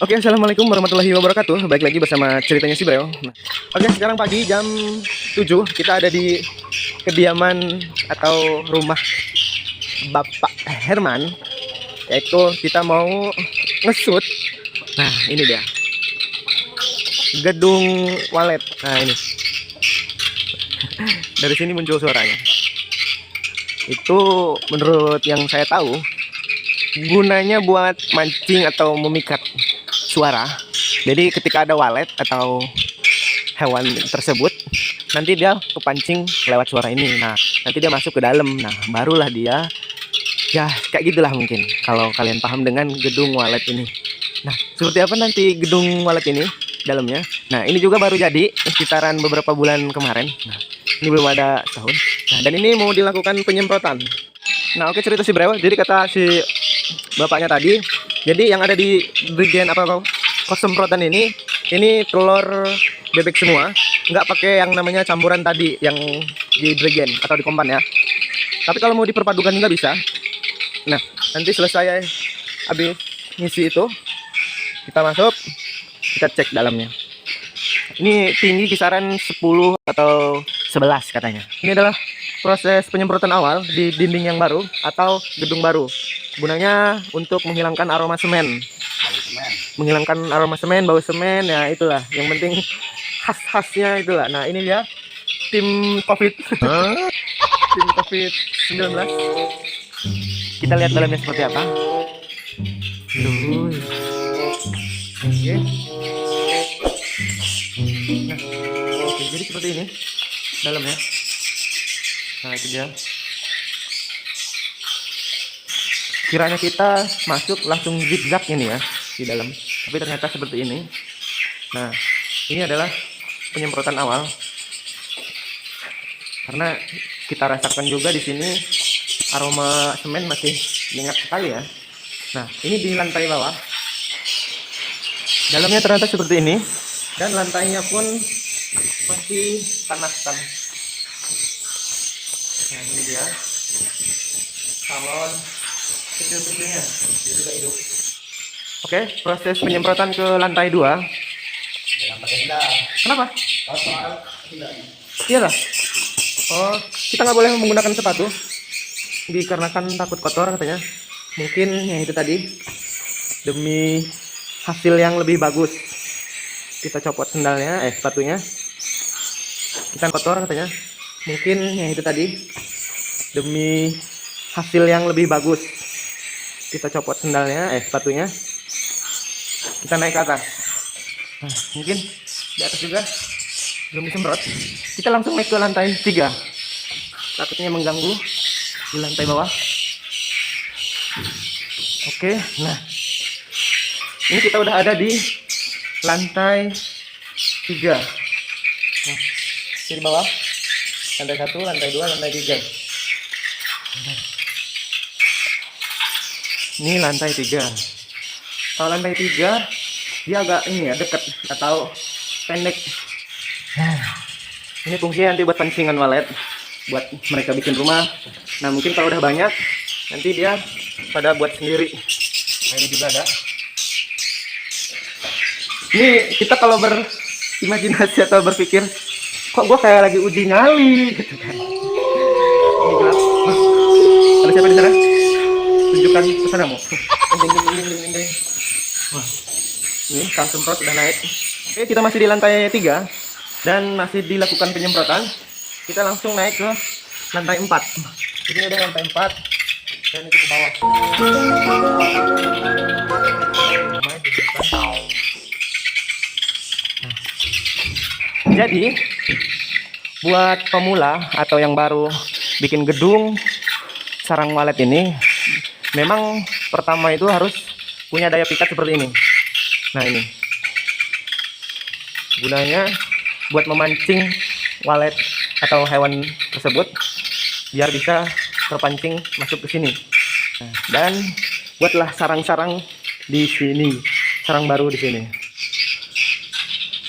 Oke, assalamualaikum warahmatullahi wabarakatuh. Baik lagi bersama ceritanya si Breo. Nah, oke, sekarang pagi jam 7 kita ada di kediaman atau rumah Bapak Herman. Yaitu kita mau ngesut. Nah, ini dia. Gedung Walet. Nah, ini. Dari sini muncul suaranya. Itu menurut yang saya tahu gunanya buat mancing atau memikat suara. Jadi ketika ada walet atau hewan tersebut, nanti dia kepancing lewat suara ini. Nah, nanti dia masuk ke dalam. Nah, barulah dia ya kayak gitulah mungkin kalau kalian paham dengan gedung walet ini. Nah, seperti apa nanti gedung walet ini dalamnya? Nah, ini juga baru jadi sekitaran beberapa bulan kemarin. Nah, ini belum ada tahun. Nah, dan ini mau dilakukan penyemprotan. Nah, oke, cerita si Brewo. Jadi kata si bapaknya tadi, jadi yang ada di bagian apa kos semprotan ini telur bebek semua, nggak pakai yang namanya campuran tadi yang di dragen atau di kompan ya. Tapi kalau mau diperpadukan juga bisa. Nah, nanti selesai habis ngisi itu, kita masuk, kita cek dalamnya. Ini tinggi kisaran 10 atau 11 katanya. Ini adalah proses penyemprotan awal di dinding yang baru atau gedung baru. Gunanya untuk menghilangkan aroma semen. Menghilangkan aroma semen, bau semen, ya itulah. Yang penting khas-khasnya itulah. Nah, ini dia tim COVID. Tim COVID-19. Kita lihat dalamnya seperti apa. Oke. Nah, oke, jadi seperti ini dalamnya. Nah, itu dia. Kiranya kita masuk langsung zigzag ini ya di dalam, tapi ternyata seperti ini. Nah, ini adalah penyemprotan awal. Karena kita rasakan juga di sini aroma semen masih nyengat sekali ya. Nah, ini di lantai bawah. Dalamnya ternyata seperti ini dan lantainya pun masih tanah. Nah, ini dia salon kecil-kecilnya, dia juga hidup. Oke, proses penyemprotan ke lantai 2. Kenapa? Iya lah. Oh, kita nggak boleh menggunakan sepatu dikarenakan takut kotor katanya. Mungkin ya itu tadi, demi hasil yang lebih bagus. Kita copot sendalnya, sepatunya. Kita kotor katanya. Mungkin ya itu tadi, demi hasil yang lebih bagus. Kita copot sendalnya, sepatunya. Kita naik ke atas. Nah, mungkin di atas juga belum disemprot. Kita langsung naik ke lantai 3. Takutnya mengganggu di lantai bawah. Oke, nah ini kita udah ada di lantai 3. Nah, di bawah lantai 1, lantai 2, lantai 3. Ini lantai 3. Kalau lantai 3 dia agak ini ya, dekat atau pendek. Ini fungsinya nanti buat pancingan walet, buat mereka bikin rumah. Nah, mungkin kalau udah banyak nanti dia pada buat sendiri. Nah, ini juga ada. Ini kita kalau berimajinasi atau berpikir, kok gue kayak lagi uji nyali gitu kan. Ini gelap. Ada siapa di sana? Tunjukkan pesanan. Wah, ini kang semprot sudah naik. Oke, kita masih di lantai 3 dan masih dilakukan penyemprotan. Kita langsung naik ke lantai 4. Ini udah lantai 4 dan itu ke bawah. Jadi buat pemula atau yang baru bikin gedung sarang walet ini, memang pertama itu harus punya daya pikat seperti ini. Nah, ini gunanya buat memancing walet atau hewan tersebut biar bisa terpancing masuk ke sini. Nah, dan buatlah sarang-sarang di sini, sarang baru di sini.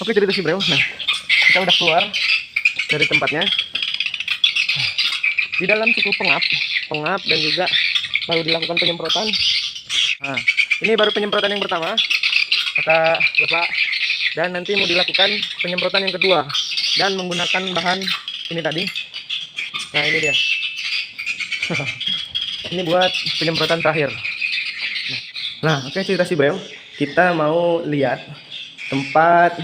Oke, cerita si Brewo. Nah, kita udah keluar dari tempatnya. Di dalam cukup pengap dan juga baru dilakukan penyemprotan. Nah, ini baru penyemprotan yang pertama. kata Bapak. Dan nanti mau dilakukan penyemprotan yang kedua dan menggunakan bahan ini tadi. Nah, ini dia. Ini buat penyemprotan terakhir. Nah, oke, cerita si Bro. Kita mau lihat tempat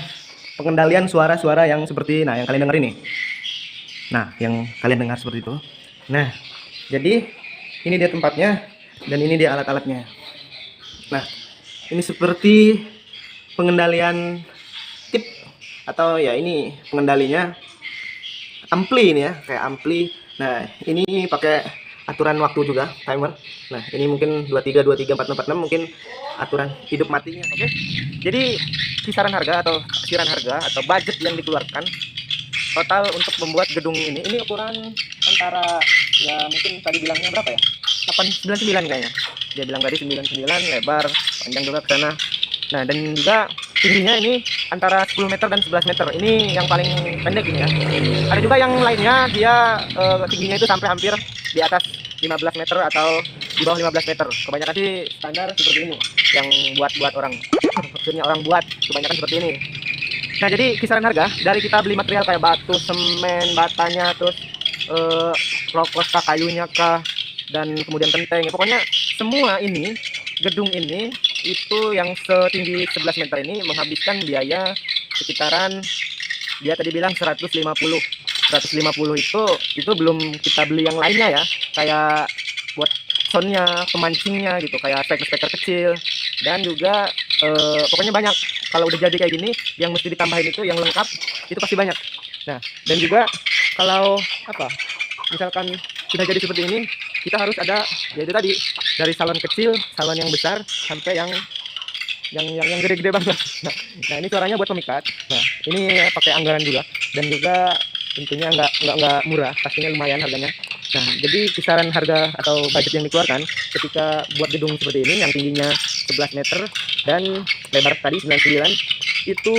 pengendalian suara-suara yang seperti yang kalian dengar ini. Nah, yang kalian dengar seperti itu. Nah, jadi ini dia tempatnya dan ini dia alat-alatnya. Nah, ini seperti pengendalian tip atau ya ini pengendalinya ampli ini ya, kayak ampli. Nah, ini pakai aturan waktu juga, timer. Nah, ini mungkin 23, 23, 46, 46 mungkin aturan hidup matinya. Oke. Jadi kisaran harga atau taksiran harga atau budget yang dikeluarkan total untuk membuat gedung ini ukuran antara ya mungkin tadi bilangnya berapa ya? 899 kayaknya. Dia bilang tadi 99, lebar, panjang juga ke sana. Nah, dan juga tingginya ini antara 10 meter dan 11 meter. Ini yang paling pendek ini ya. Ada juga yang lainnya dia tingginya itu sampai hampir di atas 15 meter atau di bawah 15 meter. Kebanyakan sih standar seperti ini yang buat orang. Maksudnya orang buat kebanyakan seperti ini. Nah, jadi kisaran harga dari kita beli material kayak batu, semen, batanya, terus rokok kah, kayunya kah, dan kemudian genteng. Pokoknya semua ini gedung ini itu yang setinggi 11 meter ini menghabiskan biaya sekitaran dia tadi bilang 150 itu belum kita beli yang lainnya ya, kayak buat soundnya, pemancingnya gitu, kayak speaker kecil, dan juga pokoknya banyak. Kalau udah jadi kayak gini yang mesti ditambahin itu yang lengkap itu pasti banyak. Nah, dan juga kalau misalkan sudah jadi seperti ini, kita harus ada yaitu tadi dari salon kecil, salon yang besar, sampai yang gede-gede banget. Nah, ini suaranya buat pemikat. Nah, ini pakai anggaran juga, dan juga tentunya nggak murah, pastinya lumayan harganya. Nah, jadi kisaran harga atau budget yang dikeluarkan ketika buat gedung seperti ini yang tingginya 11 meter dan lebar tadi 99 itu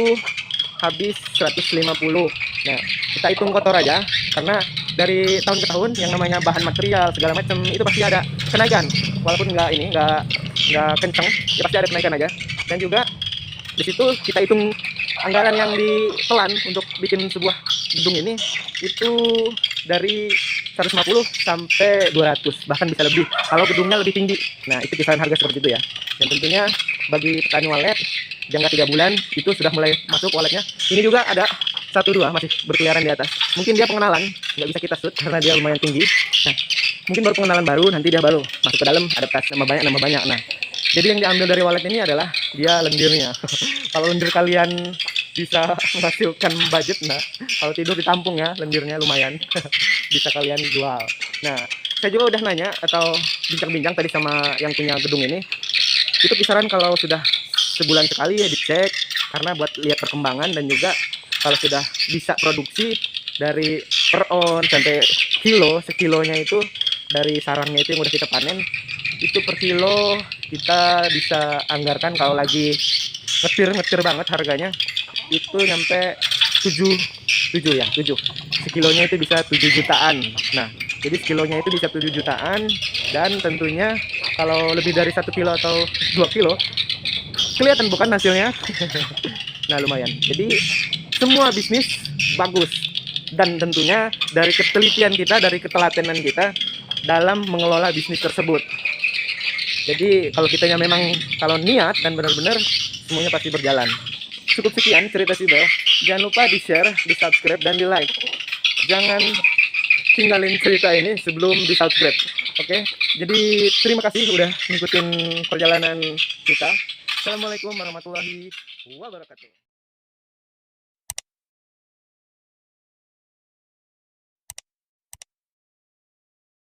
habis 150. Nah, kita hitung kotor aja karena dari tahun ke tahun yang namanya bahan material segala macam itu pasti ada kenaikan, walaupun nggak kenceng ya pasti ada kenaikan aja. Dan juga di situ kita hitung anggaran yang ditelan untuk bikin sebuah gedung ini itu dari 150 sampai 200, bahkan bisa lebih kalau gedungnya lebih tinggi. Nah, itu kisaran harga seperti itu ya. Dan tentunya bagi petani walet jangka 3 bulan itu sudah mulai masuk waletnya. Ini juga ada 1-2 masih berkeliaran di atas. Mungkin dia pengenalan, nggak bisa kita shoot karena dia lumayan tinggi. Nah, mungkin baru pengenalan baru, nanti dia baru masuk ke dalam, adaptasi nambah banyak. Nah, jadi yang diambil dari walet ini adalah dia lendirnya. Kalau lendir kalian bisa menghasilkan budget, nah kalau tidur ditampung ya lendirnya lumayan. Bisa kalian jual. Nah, saya juga udah nanya atau bincang-bincang tadi sama yang punya gedung ini, itu kisaran kalau sudah sebulan sekali ya dicek karena buat lihat perkembangan, dan juga kalau sudah bisa produksi dari per on sampai sekilonya itu dari sarangnya itu yang udah kita panen, itu per kilo kita bisa anggarkan kalau lagi ngetir banget harganya itu nyampe 7 sekilonya itu bisa 7 jutaan. Nah, jadi sekilonya itu bisa 7 jutaan, dan tentunya kalau lebih dari 1 kilo atau 2 kilo kelihatan bukan hasilnya. Nah, lumayan. Jadi semua bisnis bagus, dan tentunya dari ketelitian kita, dari ketelatenan kita dalam mengelola bisnis tersebut. Jadi kalau kitanya memang kalau niat dan benar-benar, semuanya pasti berjalan. Cukup sekian cerita si Bel. Jangan lupa di share, di subscribe, dan di like. Jangan tinggalin cerita ini sebelum di subscribe. Oke? Jadi terima kasih udah ngikutin perjalanan kita. Assalamualaikum warahmatullahi wabarakatuh.